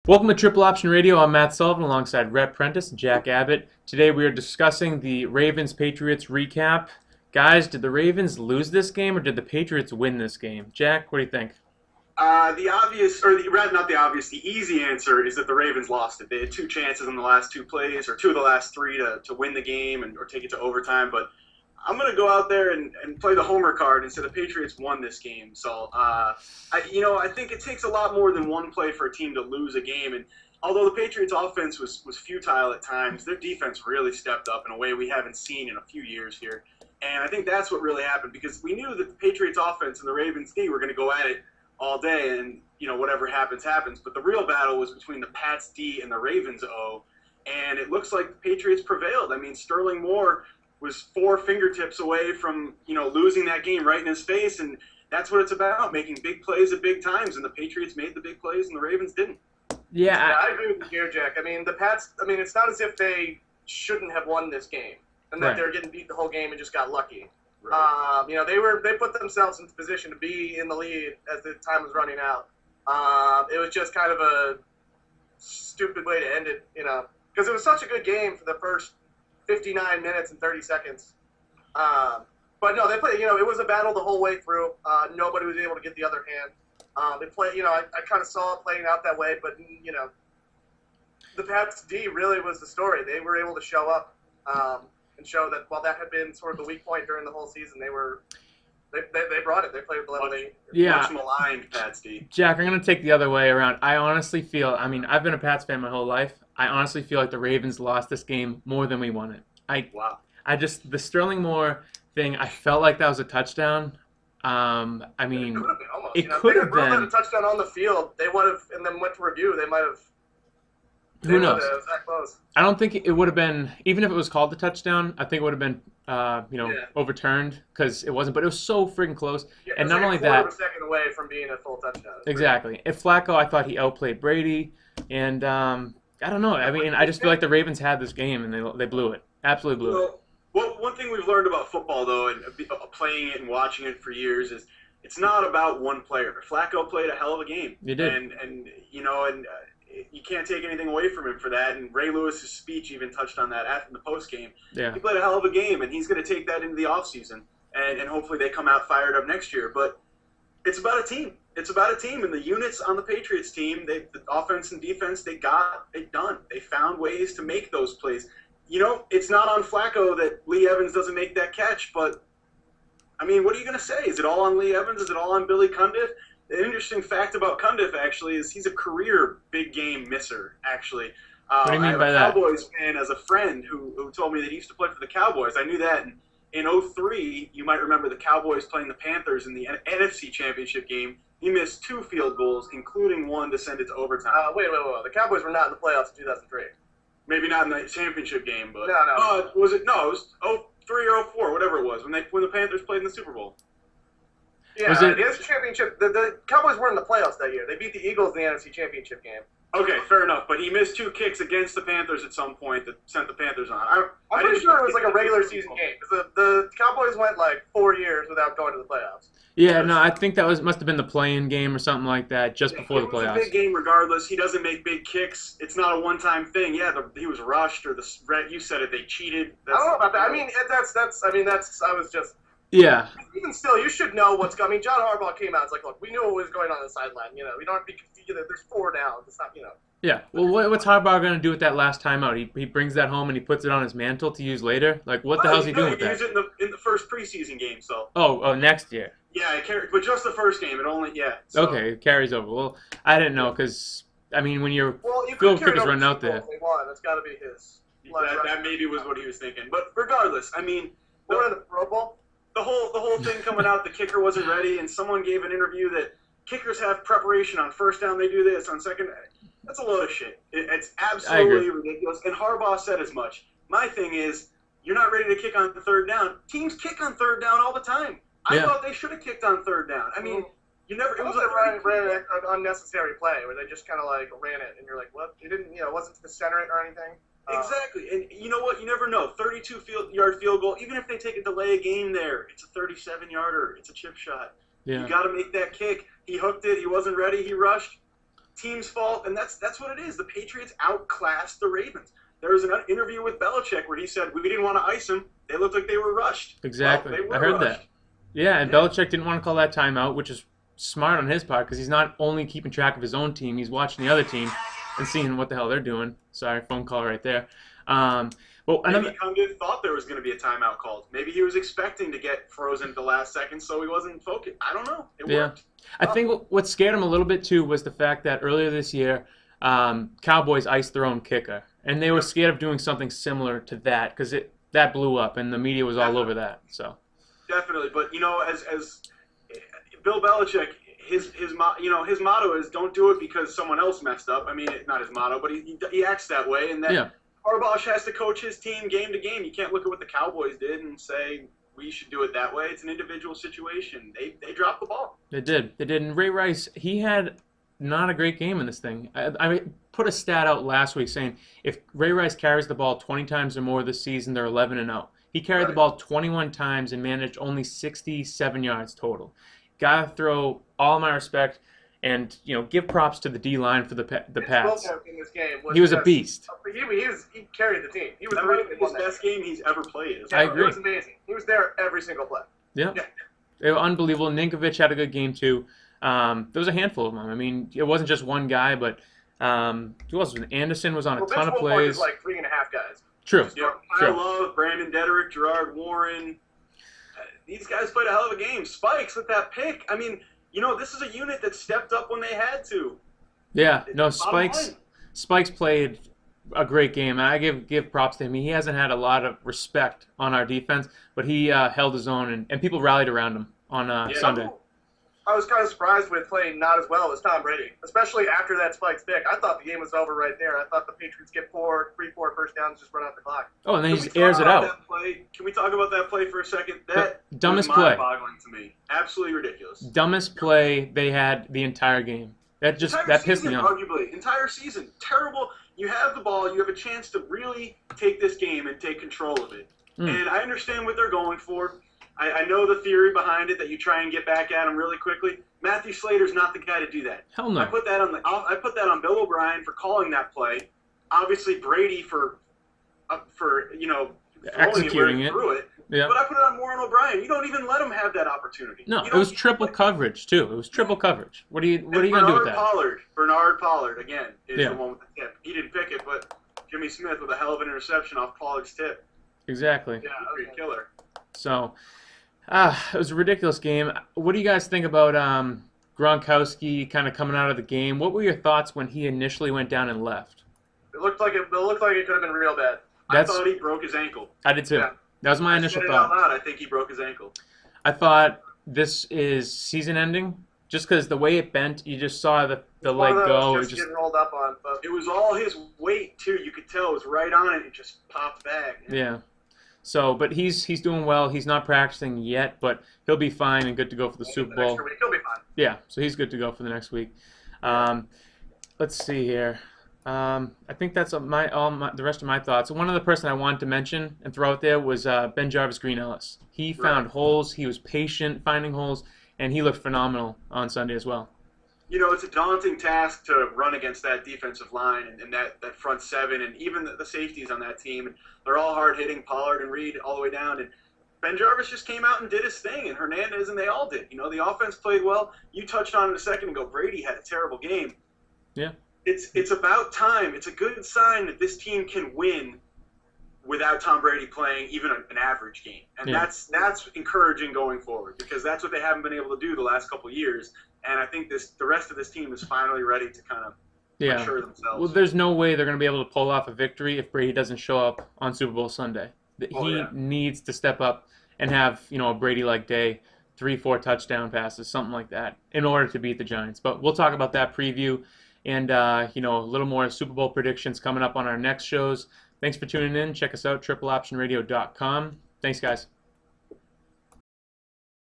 Welcome to Triple Option Radio. I'm Matt Sullivan alongside Rhett Prentice and Jack Abbott. Today we are discussing the Ravens-Patriots recap. Guys, did the Ravens lose this game or did the Patriots win this game? Jack, what do you think? The easy answer is that the Ravens lost it. They had two chances in the last two plays, or two of the last three to win the game or take it to overtime. But I'm going to go out there and play the homer card and say the Patriots won this game. So, I think it takes a lot more than one play for a team to lose a game. And although the Patriots' offense was futile at times, their defense really stepped up in a way we haven't seen in a few years here. And I think that's what really happened, because we knew that the Patriots' offense and the Ravens' D were going to go at it all day, and whatever happens happens. But the real battle was between the Pats D and the Ravens O, and it looks like the Patriots prevailed. I mean, Sterling Moore was 4 fingertips away from losing that game right in his face, and that's what it's about, making big plays at big times. And the Patriots made the big plays, and the Ravens didn't. Yeah, I agree with you here, Jack. I mean, the Pats. I mean, it's not as if they shouldn't have won this game, and that they're getting beat the whole game and just got lucky. Right. They put themselves into position to be in the lead as the time was running out. It was just kind of a stupid way to end it, because it was such a good game for the first 59 minutes and 30 seconds. But no, they played. It was a battle the whole way through. Nobody was able to get the other hand. They played. I kind of saw it playing out that way, but the Pats D really was the story. They were able to show up. And show that while that had been sort of the weak point during the whole season, they brought it. They played with the level. Much maligned Pats D. Jack, I'm going to take the other way around. I honestly feel, I've been a Pats fan my whole life. I honestly feel like the Ravens lost this game more than we won it. The Sterling Moore thing, I felt like that was a touchdown. It could have been almost. It could have been. If they had a touchdown on the field, they would have, and then went to review, they might have. Who knows? It was that close. I don't think it would have been, even if it was called a touchdown, I think it would have been, overturned, because it wasn't. But it was so freaking close. Yeah, and not only that, a second away from being a full touchdown. Exactly. If Flacco, I thought he outplayed Brady, and I don't know. I just feel like the Ravens had this game, and they blew it. Absolutely blew it. Well, one thing we've learned about football, though, and playing it and watching it for years, is it's not about one player. Flacco played a hell of a game. He did. And you can't take anything away from him for that. And Ray Lewis's speech even touched on that after the post game. Yeah. He played a hell of a game, and he's going to take that into the offseason. And hopefully they come out fired up next year. But it's about a team. It's about a team. And the units on the Patriots team, the offense and defense, they got it done. They found ways to make those plays. It's not on Flacco that Lee Evans doesn't make that catch. But, what are you going to say? Is it all on Lee Evans? Is it all on Billy Cundiff? The interesting fact about Cundiff, actually, is he's a career big game misser, actually. What do you mean by that? I have a Cowboys fan as a friend who told me that he used to play for the Cowboys. I knew that. In 2003, you might remember the Cowboys playing the Panthers in the NFC Championship game. He missed 2 field goals, including one to send it to overtime. Wait. The Cowboys were not in the playoffs in 2003. Maybe not in the championship game, but... No. Was it? No, it was 03 or 04, whatever it was, when the Panthers played in the Super Bowl. Yeah, the NFC Championship. The Cowboys were in the playoffs that year. They beat the Eagles in the NFC Championship game. Okay, fair enough. But he missed 2 kicks against the Panthers at some point that sent the Panthers on. I'm pretty sure it was like a regular season game, because the Cowboys went like 4 years without going to the playoffs. Yeah, no, I think that must have been the play-in game or something like that, just before the playoffs. It was a big game regardless. He doesn't make big kicks. It's not a one-time thing. Yeah, he was rushed, or you said it, they cheated. I don't know about that. I was just... Yeah. Even still, you should know what's going. John Harbaugh came out. It's like, look, we knew what was going on the sideline. We don't have to be confused. There's 4 downs. It's not, Yeah. Well, what's Harbaugh going to do with that last timeout? He brings that home and he puts it on his mantle to use later. Like, what the hell is he doing with that? He used it in the first preseason game. So. Oh, next year. Yeah, it carried, but just the first game. It only So. Okay, it carries over. Well, I didn't know because when your field kickers running out there, it's got to be his. That maybe was what he was thinking. But regardless, we're in the Pro Bowl. The whole thing coming out, the kicker wasn't ready, and someone gave an interview that kickers have preparation on first down, they do this, on second. That's a load of shit. It's absolutely ridiculous, and Harbaugh said as much. My thing is, you're not ready to kick on the third down. Teams kick on third down all the time. I thought they should have kicked on third down. You never. It was ran an unnecessary play where they just kind of like ran it, and you're like, what? You didn't, it wasn't to center it or anything. Exactly. And you know what? You never know. 32-yard field goal, even if they take a delay a game there, it's a 37-yarder. It's a chip shot. Yeah. You got to make that kick. He hooked it. He wasn't ready. He rushed. team's fault, and that's what it is. The Patriots outclassed the Ravens. There was an interview with Belichick where he said, we didn't want to ice them. They looked like they were rushed. Exactly. Well, they were I heard rushed. that. Yeah, and Belichick didn't want to call that timeout, which is smart on his part because he's not only keeping track of his own team, he's watching the other team and seeing what the hell they're doing. Sorry, phone call right there. Maybe Condit thought there was going to be a timeout called. Maybe he was expecting to get frozen at the last second, so he wasn't focused. I don't know. It worked. I think what scared him a little bit, too, was the fact that earlier this year, Cowboys iced their own kicker. And they were scared of doing something similar to that because that blew up, and the media was all over that. So definitely. But, as Bill Belichick, his motto is don't do it because someone else messed up. I mean, not his motto, but he acts that way. And that Harbaugh has to coach his team game to game. You can't look at what the Cowboys did and say we should do it that way. It's an individual situation. They dropped the ball. They did. And Ray Rice, he had not a great game in this thing. I put a stat out last week saying if Ray Rice carries the ball 20 times or more this season, they're 11-0. He carried the ball 21 times and managed only 67 yards total. Gotta throw all my respect and give props to the D line for the Pats. In this game he was a beast. He carried the team. He was the best game he's ever played. I agree. It was amazing. He was there every single play. Yeah. They were unbelievable. Ninkovich had a good game too. There was a handful of them. I mean, it wasn't just one guy, but who else was it? Anderson was on a ton of plays. Like 3.5 guys. True. I love Brandon Dederick, Gerard Warren. These guys played a hell of a game. Spikes with that pick. I mean, this is a unit that stepped up when they had to. Yeah, no, Spikes played a great game. I give props to him. He hasn't had a lot of respect on our defense, but he held his own, and people rallied around him on Sunday. I was kind of surprised with playing not as well as Tom Brady, especially after that Spikes pick. I thought the game was over right there. I thought the Patriots get 4 first downs, just run out the clock. Oh, and then he just airs it out. Can we talk about that play for a second? That dumbest was play. Mind-boggling to me. Absolutely ridiculous. Dumbest play they had the entire game. That pissed me off. Arguably, entire season, terrible. You have the ball. You have a chance to really take this game and take control of it. And I understand what they're going for. I know the theory behind it that you try and get back at him really quickly. Matthew Slater's not the guy to do that. Hell no. I put that on Bill O'Brien for calling that play. Obviously Brady for executing it. Through it. Yeah. But I put it on Warren O'Brien. You don't even let him have that opportunity. No, it was triple coverage too. It was triple coverage. What are you going to do with that? Bernard Pollard again is the one with the tip. He didn't pick it, but Jimmy Smith with a hell of an interception off Pollard's tip. Exactly. Yeah, that was a killer. So, it was a ridiculous game. What do you guys think about Gronkowski kind of coming out of the game? What were your thoughts when he initially went down and left? It looked like it could have been real bad. I thought he broke his ankle. I did too. Yeah. That was my initial thought. I think he broke his ankle. I thought this is season ending. Just because the way it bent, you just saw the leg go. It just getting rolled up on. But it was all his weight too. You could tell it was right on it. It just popped back. Yeah. So, but he's doing well. He's not practicing yet, but he'll be fine and good to go for the Super Bowl. Next week, he'll be fine. Yeah, so he's good to go for the next week. Let's see here. I think that's the rest of my thoughts. One other person I wanted to mention and throw out there was Ben Jarvis Green Ellis. He found holes. He was patient finding holes, and he looked phenomenal on Sunday as well. It's a daunting task to run against that defensive line and that front seven and even the safeties on that team. And they're all hard-hitting, Pollard and Reed all the way down. And Ben Jarvis just came out and did his thing, and Hernandez and they all did. The offense played well. You touched on it a second ago. Brady had a terrible game. Yeah. It's about time. It's a good sign that this team can win without Tom Brady playing even an average game. And that's encouraging going forward because that's what they haven't been able to do the last couple of years. And I think the rest of this team is finally ready to kind of mature themselves. Well, there's no way they're going to be able to pull off a victory if Brady doesn't show up on Super Bowl Sunday. He needs to step up and have a Brady-like day, 3-4 touchdown passes, something like that, in order to beat the Giants. But we'll talk about that preview and a little more Super Bowl predictions coming up on our next shows. Thanks for tuning in. Check us out, tripleoptionradio.com. Thanks, guys.